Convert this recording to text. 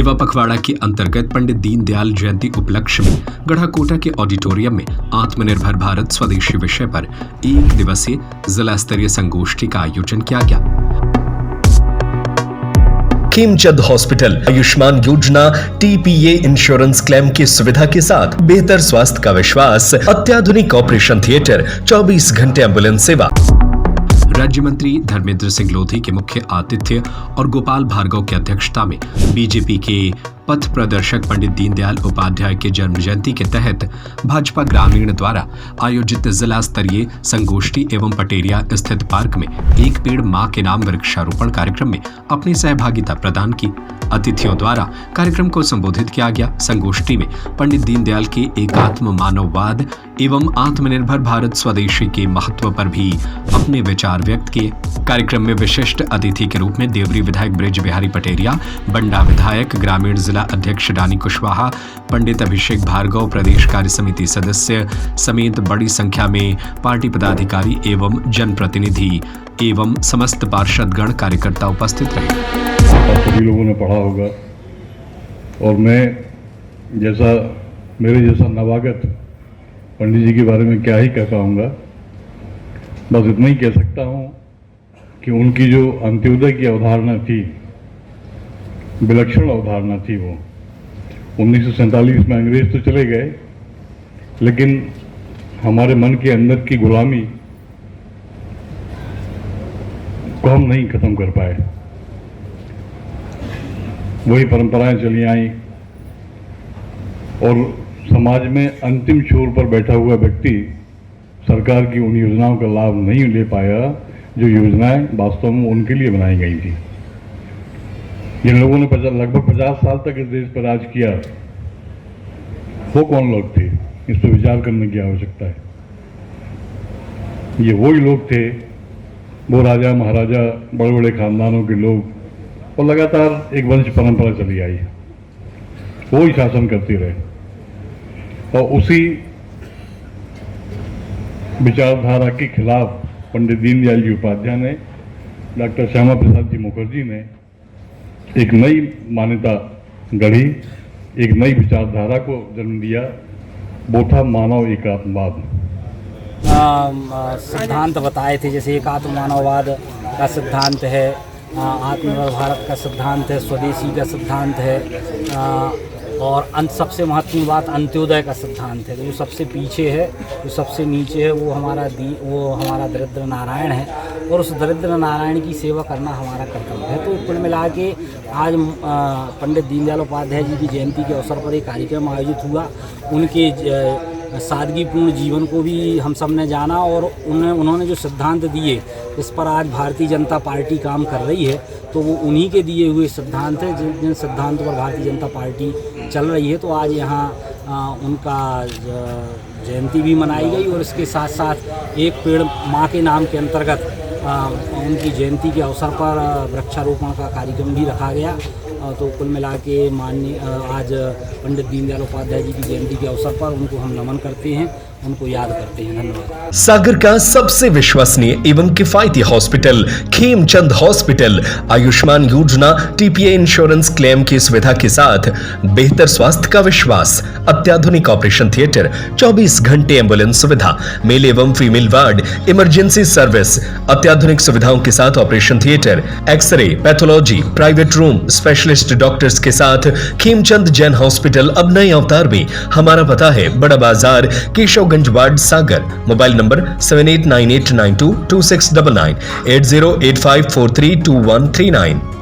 सेवा पखवाड़ा के अंतर्गत पंडित दीनदयाल जयंती उपलक्ष्य में गढ़ाकोटा के ऑडिटोरियम में आत्मनिर्भर भारत स्वदेशी विषय पर 1 दिवसीय जिला स्तरीय संगोष्ठी का आयोजन किया गया। खेमचंद हॉस्पिटल आयुष्मान योजना टीपीए इंश्योरेंस क्लेम की सुविधा के साथ बेहतर स्वास्थ्य का विश्वास, अत्याधुनिक ऑपरेशन थिएटर, 24 घंटे एम्बुलेंस सेवा। राज्य मंत्री धर्मेंद्र सिंह लोधी के मुख्य आतिथ्य और गोपाल भार्गव की अध्यक्षता में बीजेपी के पथ प्रदर्शक पंडित दीनदयाल उपाध्याय के जन्म जयंती के तहत भाजपा ग्रामीण द्वारा आयोजित जिला स्तरीय संगोष्ठी एवं पटेरिया स्थित पार्क में एक पेड़ मां के नाम वृक्षारोपण कार्यक्रम में अपनी सहभागिता प्रदान की। अतिथियों द्वारा कार्यक्रम को संबोधित किया गया। संगोष्ठी में पंडित दीनदयाल के एकात्म मानववाद एवं आत्मनिर्भर भारत स्वदेशी के महत्व पर भी अपने विचार व्यक्त किए। कार्यक्रम में विशिष्ट अतिथि के रूप में देवरी विधायक ब्रिज बिहारी पटेरिया, बंडा विधायक, ग्रामीण जिला अध्यक्ष रानी कुशवाहा, पंडित अभिषेक भार्गव, प्रदेश कार्य समिति सदस्य समेत बड़ी संख्या में पार्टी पदाधिकारी एवं जनप्रतिनिधि एवं समस्त पार्षदगण कार्यकर्ता उपस्थित रहे। सभी लोगों ने पढ़ा होगा और मैं मेरे जैसा नवागत पंडित जी के बारे में क्या ही कह पाऊंगा। बस इतना ही कह सकता हूं कि उनकी जो अंत्योदय की अवधारणा थी, विलक्षण अवधारणा थी, वो 1947 में अंग्रेज तो चले गए, लेकिन हमारे मन के अंदर की गुलामी को हम नहीं खत्म कर पाए। वही परंपराएं चली आई और समाज में अंतिम छोर पर बैठा हुआ व्यक्ति सरकार की उन योजनाओं का लाभ नहीं ले पाया जो योजनाएं वास्तव में उनके लिए बनाई गई थी। जिन लोगों ने लगभग 50 साल तक इस देश पर राज किया, वो कौन लोग थे, इस पर विचार करने की आवश्यकता है। ये वही लोग थे, वो राजा महाराजा, बड़े बड़े खानदानों के लोग, और लगातार एक वंश परंपरा चली आई, वो ही शासन करते रहे। और उसी विचारधारा के खिलाफ पंडित दीनदयाल जी उपाध्याय ने, डॉक्टर श्यामा प्रसाद जी मुखर्जी ने एक नई मान्यता गढ़ी, एक नई विचारधारा को जन्म दिया। वो था मानव एकात्मवाद। सिद्धांत बताए थे, जैसे एकात्म मानववाद का सिद्धांत है, आत्मनिर्भर भारत का सिद्धांत है, स्वदेशी का सिद्धांत है, और सबसे महत्वपूर्ण बात अंत्योदय का सिद्धांत है। जो सबसे पीछे है, जो सबसे नीचे है, वो हमारा दरिद्र नारायण है, और उस दरिद्र नारायण की सेवा करना हमारा कर्तव्य है। तो कुल मिला के आज पंडित दीनदयाल उपाध्याय जी की जयंती के अवसर पर एक कार्यक्रम आयोजित हुआ। उनके सादगीपूर्ण जीवन को भी हम सब ने जाना, और उन्होंने जो सिद्धांत दिए, इस पर आज भारतीय जनता पार्टी काम कर रही है। तो वो उन्हीं के दिए हुए सिद्धांत हैं, जिन सिद्धांतों पर भारतीय जनता पार्टी चल रही है। तो आज यहाँ उनका जयंती भी मनाई गई, और इसके साथ साथ एक पेड़ माँ के नाम के अंतर्गत उनकी जयंती के अवसर पर वृक्षारोपण का कार्यक्रम भी रखा गया। तो कुल मिला के आज पंडित दीनदयाल उपाध्याय जी की जयंती के अवसर पर उनको हम नमन करते हैं, उनको याद करते हैं। धन्यवाद। सागर का सबसे विश्वसनीय एवं किफायती हॉस्पिटल खेमचंद हॉस्पिटल आयुष्मान योजना टीपीए इंश्योरेंस क्लेम की सुविधा के साथ बेहतर स्वास्थ्य का विश्वास, अत्याधुनिक ऑपरेशन थिएटर, 24 घंटे एम्बुलेंस सुविधा, मेल एवं फीमेल वार्ड, इमरजेंसी सर्विस, अत्याधुनिक सुविधाओं के साथ operation theatre, x-ray, pathology, private room, specialist doctors के साथ खेमचंद जैन हॉस्पिटल अब नए अवतार में। हमारा पता है बड़ा बाजार, Keshavganj ward, Sagar. Mobile number 7898922699, 8085432139।